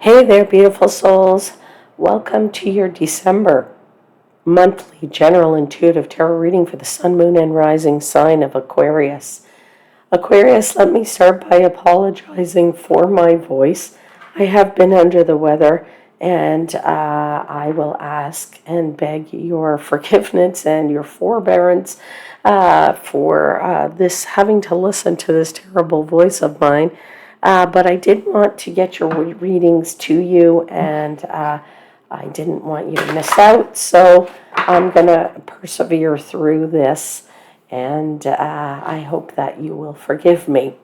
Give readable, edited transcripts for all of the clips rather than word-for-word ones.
Hey there, beautiful souls. Welcome to your December monthly general intuitive tarot reading for the sun, moon, and rising sign of Aquarius. Aquarius, let me start by apologizing for my voice. I have been under the weather, and I will ask and beg your forgiveness and your forbearance for this having to listen to this terrible voice of mine. But I did want to get your readings to you, and I didn't want you to miss out. So I'm going to persevere through this, and I hope that you will forgive me.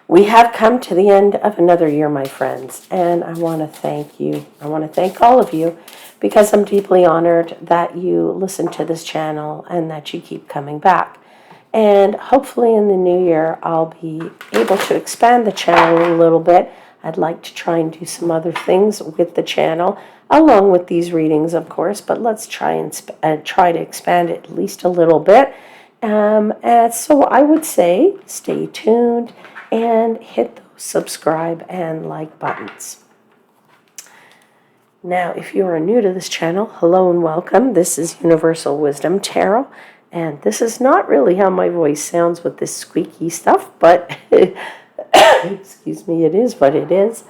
We have come to the end of another year, my friends, and I want to thank you. I want to thank all of you because I'm deeply honored that you listen to this channel and that you keep coming back. And hopefully in the new year, I'll be able to expand the channel a little bit. I'd like to try and do some other things with the channel, along with these readings, of course, but let's try to expand it at least a little bit. And so I would say stay tuned and hit those subscribe and like buttons. Now, if you are new to this channel, hello and welcome. This is Universal Wisdom Tarot. And this is not really how my voice sounds with this squeaky stuff, but excuse me, it is what it is.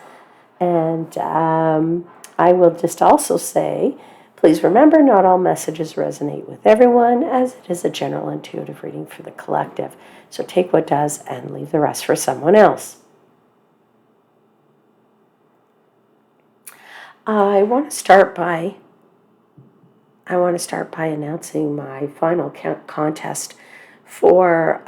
And I will just also say, please remember, not all messages resonate with everyone, as it is a general intuitive reading for the collective. So take what does and leave the rest for someone else. I want to start by announcing my final contest for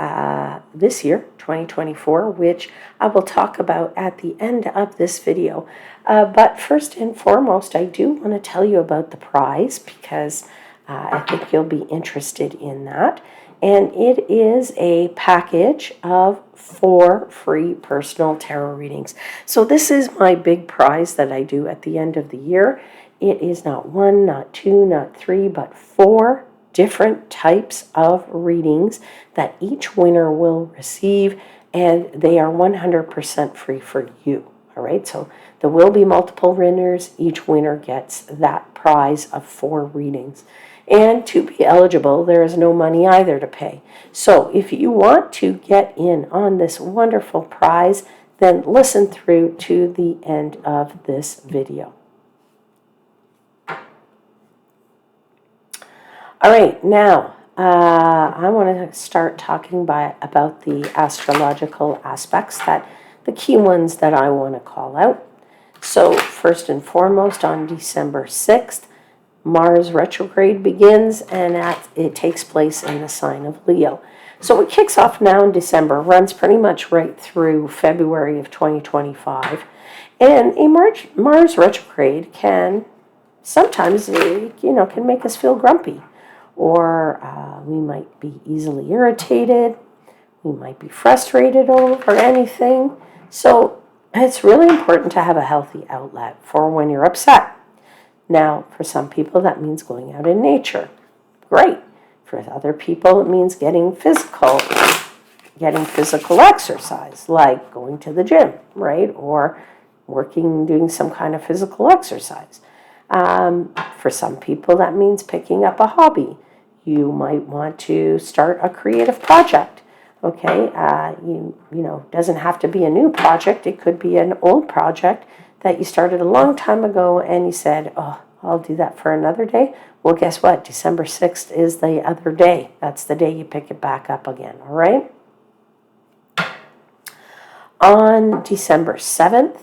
this year, 2024, which I will talk about at the end of this video. But first and foremost, I do want to tell you about the prize because I think you'll be interested in that. And it is a package of 4 free personal tarot readings. So this is my big prize that I do at the end of the year. It is not 1, not 2, not 3, but 4 different types of readings that each winner will receive, and they are 100% free for you. All right, so there will be multiple winners. Each winner gets that prize of 4 readings. And to be eligible, there is no money either to pay. So if you want to get in on this wonderful prize, then listen through to the end of this video. All right, now I want to start talking about the astrological aspects, the key ones that I want to call out. So first and foremost, on December 6th, Mars retrograde begins, and it takes place in the sign of Leo. So it kicks off now in December, runs pretty much right through February of 2025. And a Mars retrograde can sometimes, can make us feel grumpy. Or we might be easily irritated. We might be frustrated over anything. So it's really important to have a healthy outlet for when you're upset. Now, for some people, that means going out in nature. Great. For other people, it means getting physical exercise, like going to the gym, right? Or doing some kind of physical exercise. For some people, that means picking up a hobby. You might want to start a creative project. Okay, doesn't have to be a new project. It could be an old project that you started a long time ago and you said, oh, I'll do that for another day. Well, guess what? December 6th is the other day. That's the day you pick it back up again, all right? On December 7th,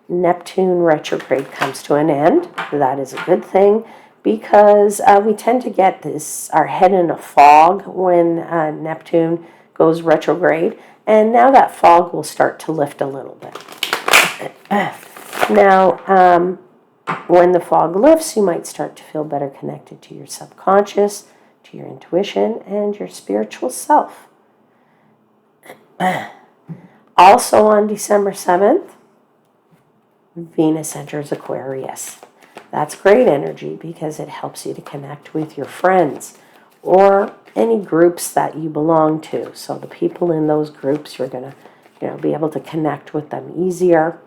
Neptune retrograde comes to an end. That is a good thing because we tend to get our head in a fog when Neptune goes retrograde, and now that fog will start to lift a little bit. Now, when the fog lifts, you might start to feel better connected to your subconscious, to your intuition, and your spiritual self. Also on December 7th, Venus enters Aquarius. That's great energy because it helps you to connect with your friends or any groups that you belong to. So the people in those groups, you're going to be able to connect with them easier.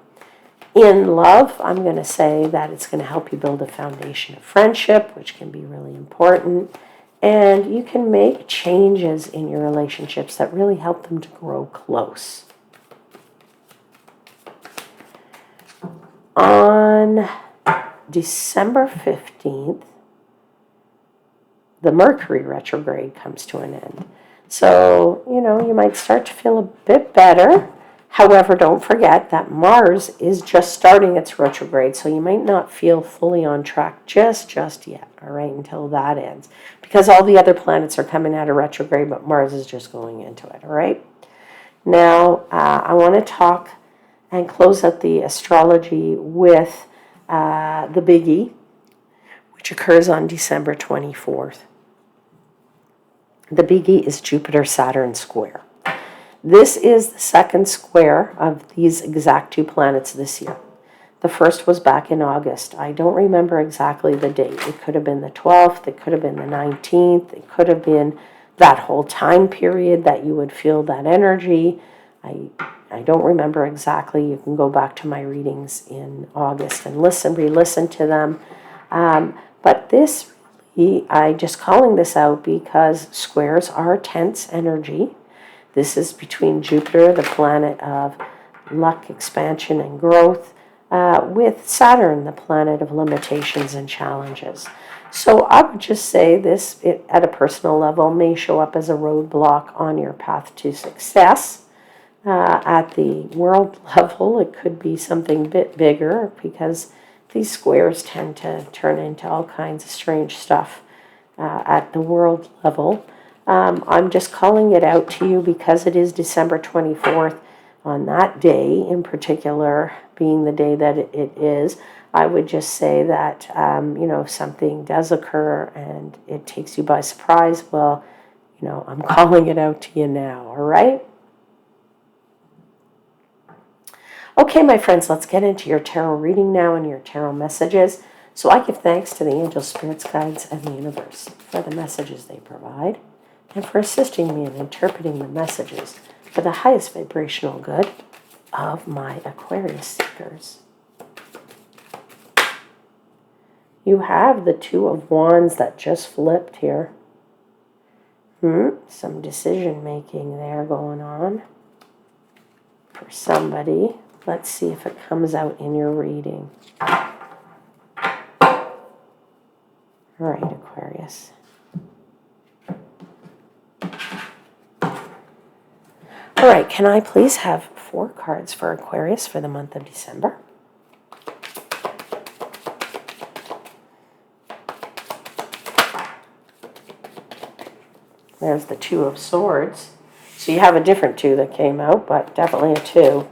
In love, I'm going to say that it's going to help you build a foundation of friendship, which can be really important. And you can make changes in your relationships that really help them to grow close. On December 15th, the Mercury retrograde comes to an end. So, you might start to feel a bit better. However, don't forget that Mars is just starting its retrograde, so you might not feel fully on track just yet, all right, until that ends. Because all the other planets are coming out of retrograde, but Mars is just going into it, all right? Now, I want to talk and close out the astrology with the biggie, which occurs on December 24th. The biggie is Jupiter-Saturn square. This is the second square of these exact two planets this year. The first was back in August. I don't remember exactly the date. It could have been the 12th. It could have been the 19th. It could have been that whole time period that you would feel that energy. I don't remember exactly. You can go back to my readings in August and re-listen to them. But this, I'm just calling this out because squares are tense energy. This is between Jupiter, the planet of luck, expansion, and growth, with Saturn, the planet of limitations and challenges. So I would just say this, at a personal level, may show up as a roadblock on your path to success. At the world level, it could be something a bit bigger because these squares tend to turn into all kinds of strange stuff at the world level. I'm just calling it out to you because it is December 24th. On that day in particular, being the day that it is, I would just say that, if something does occur and it takes you by surprise, well, I'm calling it out to you now, all right? Okay, my friends, let's get into your tarot reading now and your tarot messages. So I give thanks to the angels, spirits, guides, and the universe for the messages they provide and for assisting me in interpreting the messages for the highest vibrational good of my Aquarius seekers. You have the Two of Wands that just flipped here. Some decision making there going on for somebody. Let's see if it comes out in your reading. All right, Aquarius. All right, can I please have 4 cards for Aquarius for the month of December? There's the Two of Swords. So you have a different 2 that came out, but definitely a 2.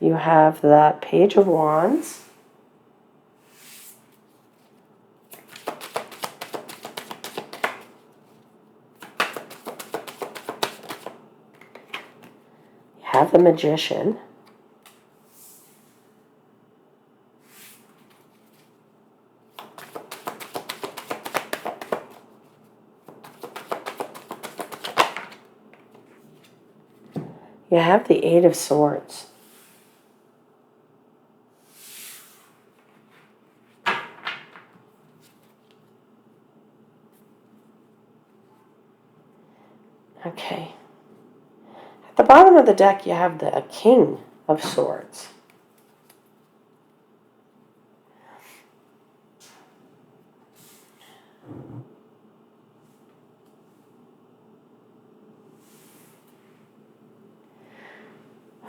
You have the Page of Wands. You have the Magician. You have the Eight of Swords. Okay. At the bottom of the deck, you have the King of Swords.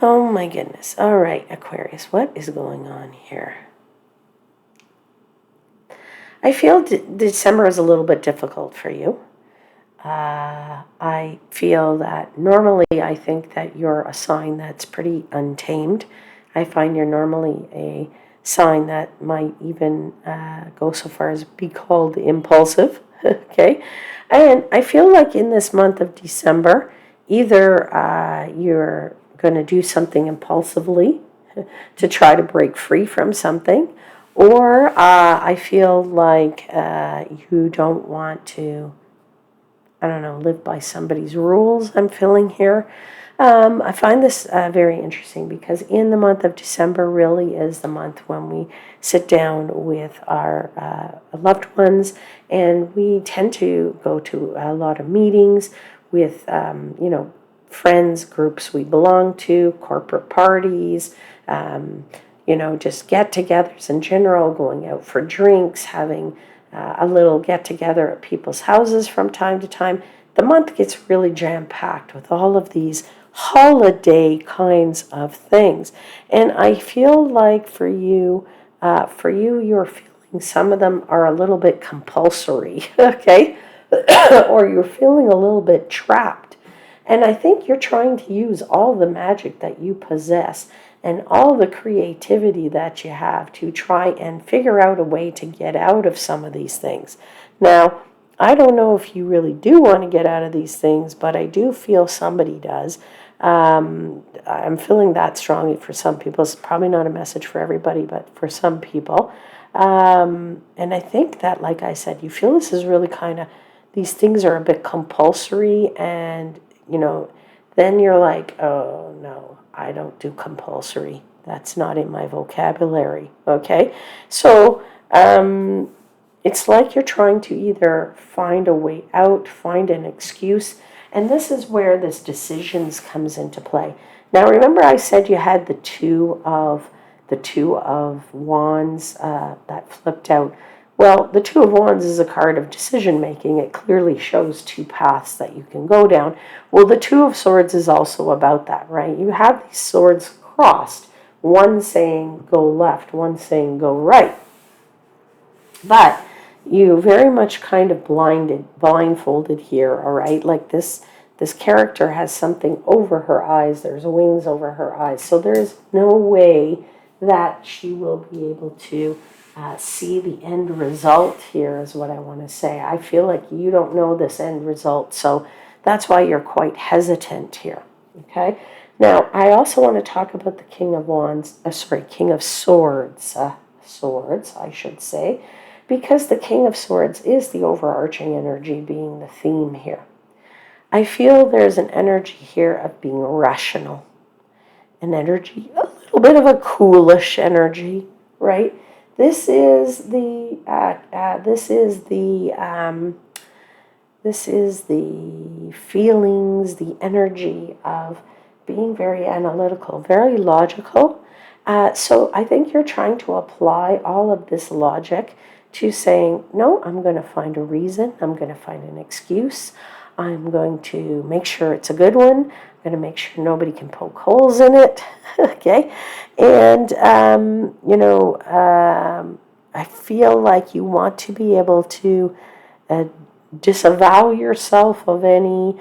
Oh my goodness. All right, Aquarius, what is going on here? I feel December is a little bit difficult for you. I feel that normally I think that you're a sign that's pretty untamed. I find you're normally a sign that might even go so far as be called impulsive, okay? And I feel like in this month of December, either you're going to do something impulsively to try to break free from something, or I feel like you don't want to, live by somebody's rules, I'm feeling here. I find this very interesting because in the month of December really is the month when we sit down with our loved ones, and we tend to go to a lot of meetings with, friends, groups we belong to, corporate parties, just get-togethers in general, going out for drinks, having a little get-together at people's houses from time to time. The month gets really jam-packed with all of these holiday kinds of things. And I feel like for you, you're feeling some of them are a little bit compulsory, okay? Or you're feeling a little bit trapped. And I think you're trying to use all the magic that you possess and all the creativity that you have to try and figure out a way to get out of some of these things. Now, I don't know if you really do want to get out of these things, but I do feel somebody does. I'm feeling that strongly for some people. It's probably not a message for everybody, but for some people. And I think that, like I said, you feel this is really kind of, these things are a bit compulsory, and, then you're like, oh, no, I don't do compulsory. That's not in my vocabulary, okay? So, it's like you're trying to either find a way out, find an excuse, and this is where this decisions comes into play. Now, remember I said you had the two of wands that flipped out. Well, the Two of Wands is a card of decision making. It clearly shows two paths that you can go down. Well, the Two of Swords is also about that, right? You have these swords crossed, one saying go left, one saying go right. But you very much kind of blindfolded here, all right? Like this character has something over her eyes. There's wings over her eyes. So there's no way that she will be able to see the end result here, is what I want to say. I feel like you don't know this end result, so that's why you're quite hesitant here, okay? Now, I also want to talk about the King of Swords, I should say, because the King of Swords is the overarching energy being the theme here. I feel there's an energy here of being rational, an energy, a little bit of a coolish energy, right? This is the feelings, the energy of being very analytical, very logical. So I think you're trying to apply all of this logic to saying, no, I'm going to find a reason. I'm going to find an excuse. I'm going to make sure it's a good one. I'm going to make sure nobody can poke holes in it. Okay. And, I feel like you want to be able to disavow yourself of any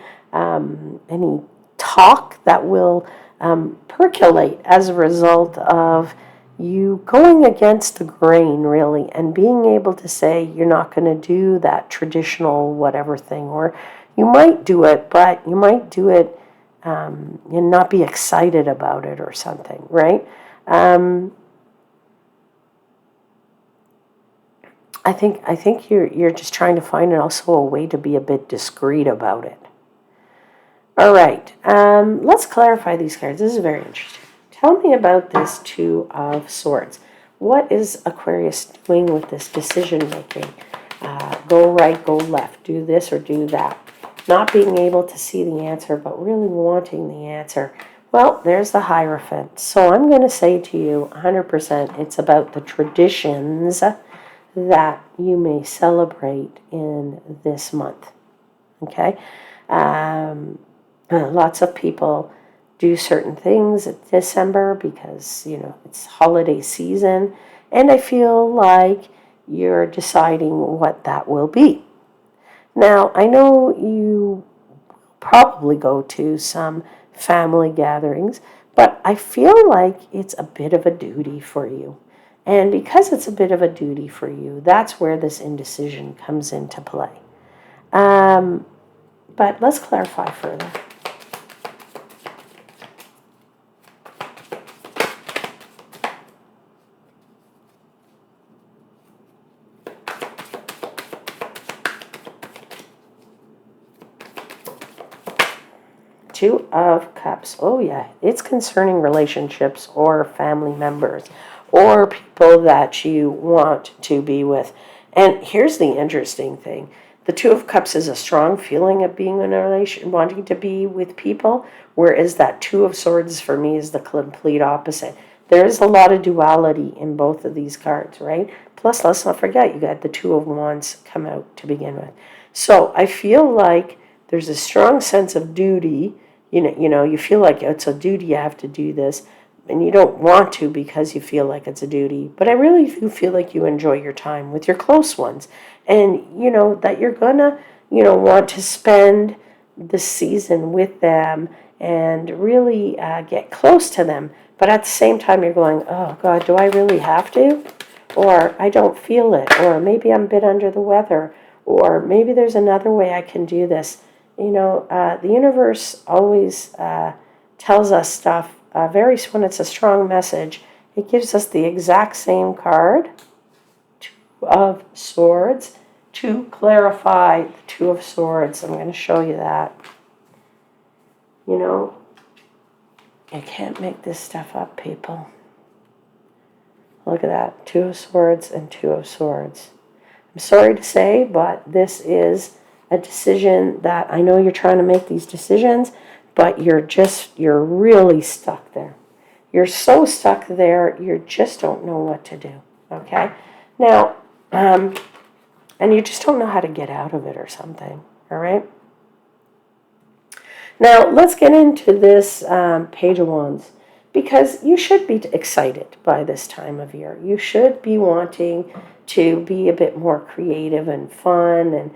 talk that will percolate as a result of you going against the grain, really, and being able to say you're not going to do that traditional whatever thing, or you might do it, but you might do it and not be excited about it or something, right? I think you're just trying to find also a way to be a bit discreet about it. All right, let's clarify these cards. This is very interesting. Tell me about this Two of Swords. What is Aquarius doing with this decision making? Go right, go left, do this or do that. Not being able to see the answer, but really wanting the answer. Well, there's the Hierophant. So I'm going to say to you 100% it's about the traditions that you may celebrate in this month. Okay? Lots of people do certain things in December because, it's holiday season. And I feel like you're deciding what that will be. Now, I know you probably go to some family gatherings, but I feel like it's a bit of a duty for you. And because it's a bit of a duty for you, that's where this indecision comes into play. But let's clarify further. Two of Cups. Oh, yeah. It's concerning relationships or family members or people that you want to be with. And here's the interesting thing. The Two of Cups is a strong feeling of being in a relation, wanting to be with people, whereas that Two of Swords for me is the complete opposite. There is a lot of duality in both of these cards, right? Plus, let's not forget, you got the Two of Wands come out to begin with. So I feel like there's a strong sense of duty. You feel like it's a duty, you have to do this, and you don't want to because you feel like it's a duty. But I really do feel like you enjoy your time with your close ones, and that you're gonna, want to spend the season with them and really get close to them. But at the same time, you're going, oh God, do I really have to? Or I don't feel it, or maybe I'm a bit under the weather, or maybe there's another way I can do this. The universe always tells us stuff when it's a strong message. It gives us the exact same card, Two of Swords, to clarify the Two of Swords. I'm going to show you that. You can't make this stuff up, people. Look at that, Two of Swords and Two of Swords. I'm sorry to say, but this is a decision that I know you're trying to make these decisions, but you're really stuck there. You're so stuck there, you just don't know what to do, okay? Now, and you just don't know how to get out of it or something, all right? Now, let's get into this Page of Wands, because you should be excited by this time of year. You should be wanting to be a bit more creative and fun and,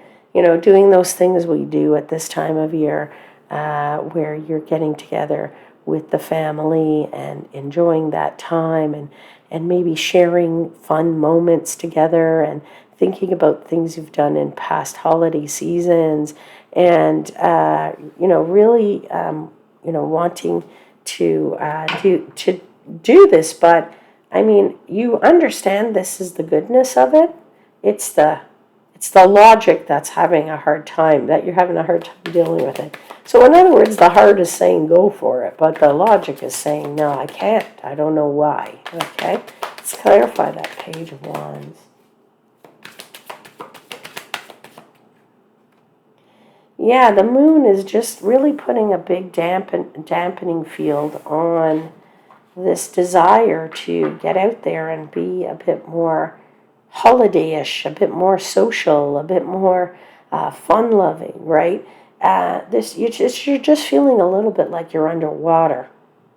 doing those things we do at this time of year where you're getting together with the family and enjoying that time and maybe sharing fun moments together and thinking about things you've done in past holiday seasons and, really, wanting to do this. But, I mean, you understand this is the goodness of it. It's the logic that's having a hard time, that you're having a hard time dealing with it. So in other words, the heart is saying go for it, but the logic is saying, no, I can't. I don't know why. Okay? Let's clarify that Page of Wands. Yeah, the moon is just really putting a big dampening field on this desire to get out there and be a bit more holiday-ish, a bit more social, a bit more fun-loving, right? You're just feeling a little bit like you're underwater,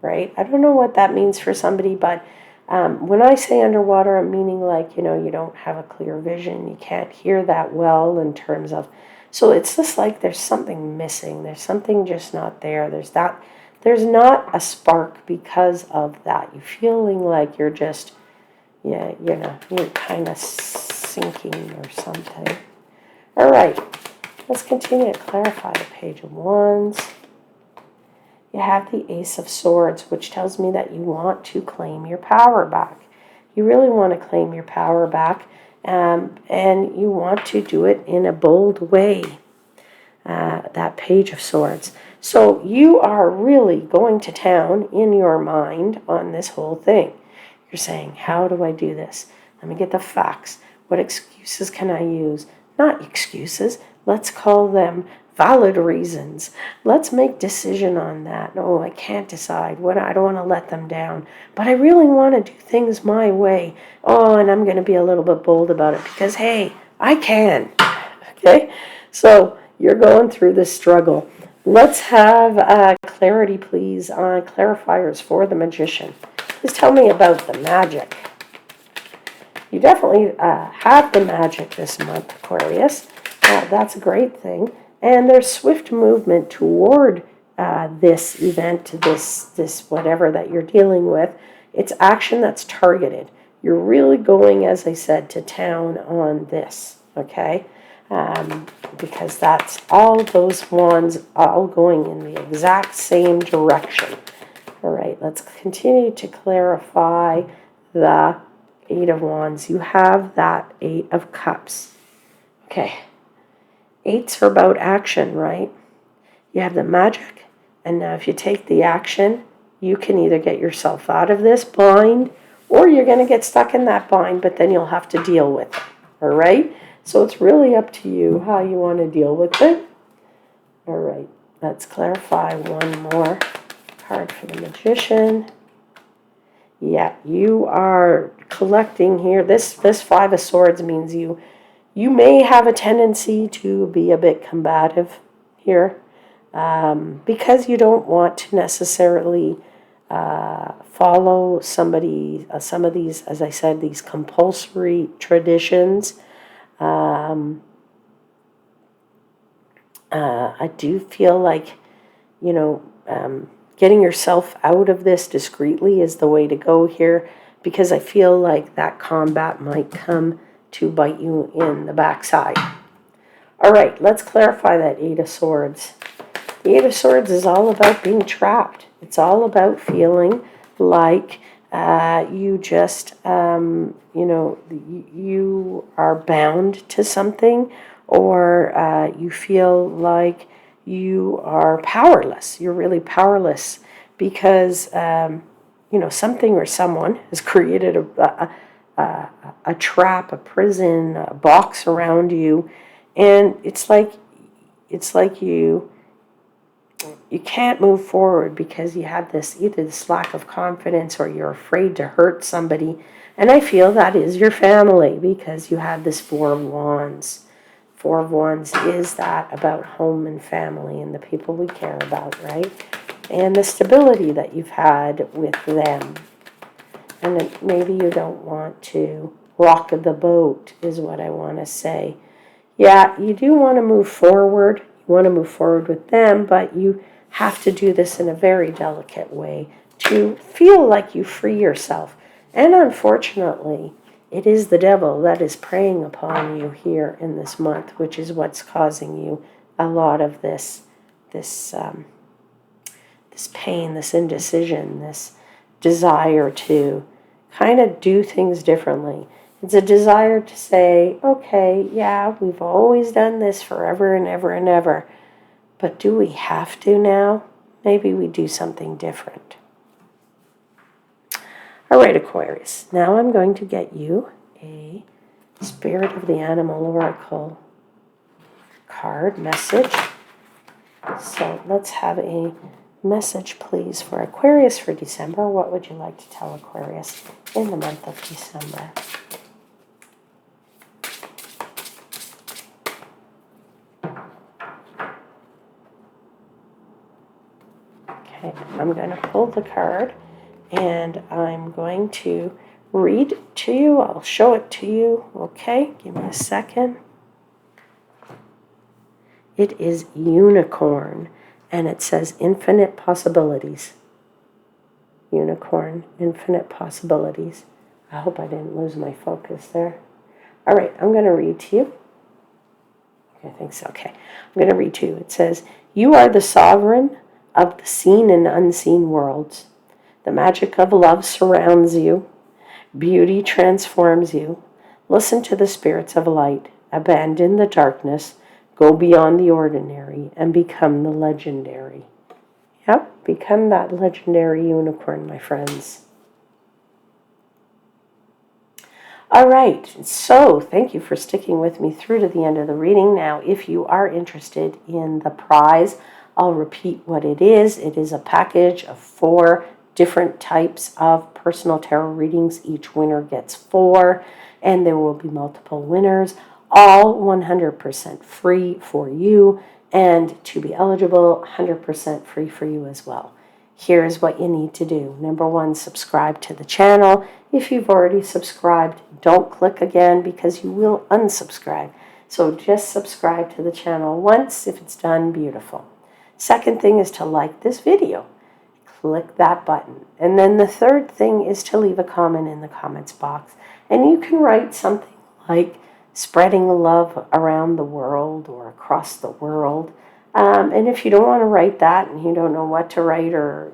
right? I don't know what that means for somebody, but when I say underwater, I'm meaning like, you don't have a clear vision. You can't hear that well in terms of... So it's just like there's something missing. There's something just not there. There's not a spark because of that. You're feeling like you're just... Yeah, you're kind of sinking or something. All right, let's continue to clarify the Page of Wands. You have the Ace of Swords, which tells me that you want to claim your power back. You really want to claim your power back, and you want to do it in a bold way, that Page of Swords. So you are really going to town in your mind on this whole thing. You're saying, how do I do this? Let me get the facts. What excuses can I use? Not excuses. Let's call them valid reasons. Let's make decision on that. No, I can't decide. I don't want to let them down. But I really want to do things my way. Oh, and I'm going to be a little bit bold about it because, hey, I can. Okay? So you're going through this struggle. Let's have clarity, please, on clarifiers for the Magician. Please tell me about the magic. You definitely have the magic this month, Aquarius. That's a great thing. And there's swift movement toward this event, this whatever that you're dealing with. It's action that's targeted. You're really going, as I said, to town on this, okay? Because that's all those wands all going in the exact same direction. All right, let's continue to clarify the Eight of Wands. You have that Eight of Cups. Okay, eights are about action, right? You have the magic And now if you take the action, you can either get yourself out of this bind, or you're going to get stuck in that bind, but then you'll have to deal with it. All right? So it's really up to you how you want to deal with it. All right. Let's clarify one more card for the Magician. Yeah, you are collecting here. This Five of Swords means you may have a tendency to be a bit combative here, because you don't want to necessarily follow some of these, as I said, these compulsory traditions. I do feel like, getting yourself out of this discreetly is the way to go here, because I feel like that combat might come to bite you in the backside. All right, let's clarify that Eight of Swords. The Eight of Swords is all about being trapped. It's all about feeling like you just, you are bound to something, or you feel like you are powerless. You're really powerless because, something or someone has created a trap, a prison, a box around you. And it's like you can't move forward because you have either this lack of confidence, or you're afraid to hurt somebody. And I feel that is your family, because you have this Four of Wands. Four of Wands is that about home and family and the people we care about, right? And the stability that you've had with them. And maybe you don't want to rock the boat, is what I want to say. Yeah, you do want to move forward. You want to move forward with them, but you have to do this in a very delicate way to feel like you free yourself. And unfortunately, it is the devil that is preying upon you here in this month, which is what's causing you a lot of this pain, this indecision, this desire to kind of do things differently. It's a desire to say, okay, yeah, we've always done this forever and ever and ever, but do we have to now? Maybe we do something different. All right, Aquarius, now I'm going to get you a Spirit of the Animal Oracle card message. So let's have a message, please, for Aquarius for December. What would you like to tell Aquarius in the month of December? Okay, I'm going to pull the card, and I'm going to read to you. I'll show it to you. Okay, give me a second. It is Unicorn, and it says infinite possibilities. Unicorn, infinite possibilities. I hope I didn't lose my focus there. All right, I'm going to read to you. I think so. Okay, I'm going to read to you. It says, you are the sovereign of the seen and unseen worlds. The magic of love surrounds you. Beauty transforms you. Listen to the spirits of light. Abandon the darkness. Go beyond the ordinary and become the legendary. Yep, become that legendary unicorn, my friends. All right, so thank you for sticking with me through to the end of the reading. Now, if you are interested in the prize, I'll repeat what it is. It is a package of 4 different types of personal tarot readings. Each winner gets 4, and there will be multiple winners, all 100% free for you, and to be eligible, 100% free for you as well. Here's what you need to do. Number 1, subscribe to the channel. If you've already subscribed, don't click again because you will unsubscribe. So just subscribe to the channel once. If it's done, beautiful. Second thing is to like this video. Click that button. And then the third thing is to leave a comment in the comments box. And you can write something like spreading love around the world or across the world. And if you don't want to write that and you don't know what to write, or,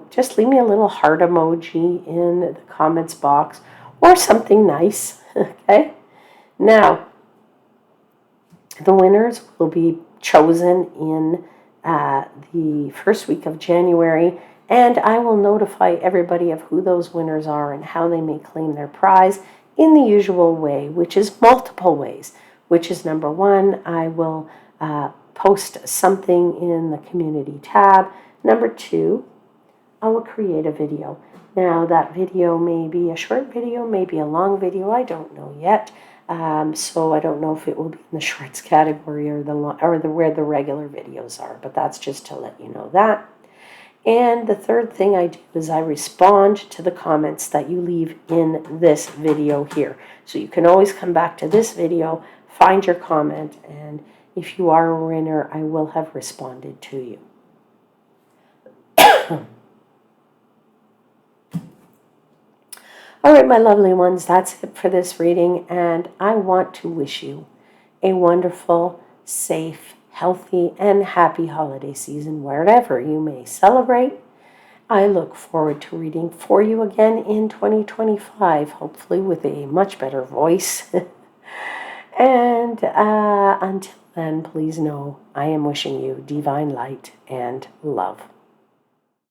just leave me a little heart emoji in the comments box or something nice, okay? Now, the winners will be chosen in the first week of January, and I will notify everybody of who those winners are and how they may claim their prize in the usual way, which is multiple ways, which is number one, I will post something in the community tab. Number two, I will create a video. Now that video may be a short video, maybe a long video, I don't know yet. So I don't know if it will be in the shorts category or where the regular videos are, but that's just to let you know that. And the third thing I do is I respond to the comments that you leave in this video here. So you can always come back to this video, find your comment, and if you are a winner, I will have responded to you. All right, my lovely ones, that's it for this reading, and I want to wish you a wonderful, safe, healthy, and happy holiday season wherever you may celebrate. I look forward to reading for you again in 2025, hopefully with a much better voice. And until then, please know I am wishing you divine light and love.